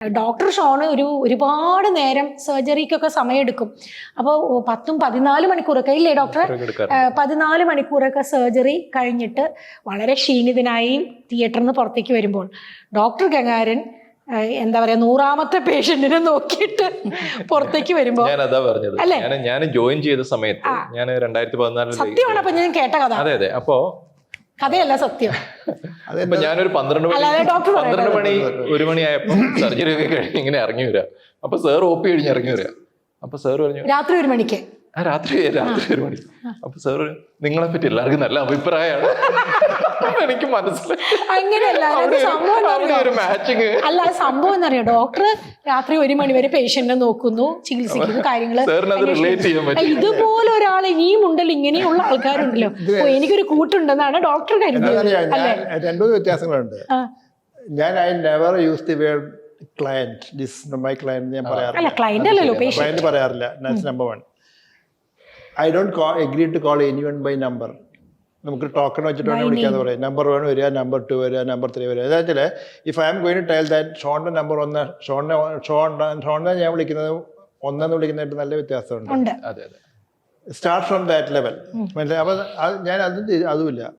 Doctor Sean ഒരുപാട് നേരം സർജറിക്കൊക്കെ സമയമെടുക്കും. അപ്പോൾ 10-14 മണിക്കൂറൊക്കെ ഇല്ലേ ഡോക്ടർ? 14 മണിക്കൂറൊക്കെ സർജറി കഴിഞ്ഞിട്ട് വളരെ ക്ഷീണിതനായി തിയേറ്ററിൽ നിന്ന് പുറത്തേക്ക് വരുമ്പോൾ ഡോക്ടർ ഗംഗാരൻ എന്താ പറയാ 100ാമത്തെ പേഷ്യന്റിനെ നോക്കിയിട്ട് പുറത്തേക്ക് വരുമ്പോ അല്ലേ? ഞാൻ ജോയിൻ ചെയ്ത സമയത്ത് ഞാൻ 2014 സത്യമാണ്. അപ്പൊ ഞാൻ കേട്ട കഥ. അതെ. അപ്പോ കഥയല്ല സത്യം. അപ്പൊ ഞാനൊരു 12 മണി 1 മണിയായപ്പോ സർജറി ഒക്കെ കഴിഞ്ഞ് ഇങ്ങനെ ഇറങ്ങി വരാം. അപ്പൊ സാർ OP കഴിഞ്ഞ് ഇറങ്ങി വരാം. അപ്പൊ സാർ പറഞ്ഞു രാത്രി 1 മണിക്ക്. രാത്രി 1 മണി. അപ്പൊ സാർ നിങ്ങളെ പറ്റി എല്ലാവർക്കും നല്ല അഭിപ്രായമാണ്. എനിക്ക് മനസ്സിലായി. അങ്ങനെയല്ല അല്ല, സംഭവം എന്നറിയോ, ഡോക്ടർ രാത്രി 1 മണി വരെ പേഷ്യന്റിനെ നോക്കുന്നു, ചികിത്സിക്കുന്നു, കാര്യങ്ങള്. ഇതുപോലെ ഒരാൾ ഇനിയും ഉണ്ടല്ലോ, ഇങ്ങനെയുള്ള ആൾക്കാരുണ്ടല്ലോ. എനിക്കൊരു കൂട്ടുണ്ടെന്നാണ് ഡോക്ടർ കരുതിയത്. 2 വ്യത്യാസങ്ങളുണ്ട്. ഞാൻ I never use the word client. This my client ഞാൻ പറയാറില്ല. ക്ലയന്റ് പറയാറില്ല. That's number 1. I don't agree to call anyone by number. നമുക്ക് ടോക്കൺ വെച്ചിട്ട് വേണം വിളിക്കാന്ന് പറയാം. നമ്പർ 1 വരിക, നമ്പർ 2 വരിക, നമ്പർ 3 വരിക. എന്താ വെച്ചാൽ if I am going to tell that ഷോണിന്റെ നമ്പർ 1, ഷോണിനെ ഞാൻ വിളിക്കുന്നത് 1 എന്ന് വിളിക്കുന്നതായിട്ട് നല്ല വ്യത്യാസമുണ്ട്. Start from that level. അപ്പൊ ഞാൻ അതുമില്ല.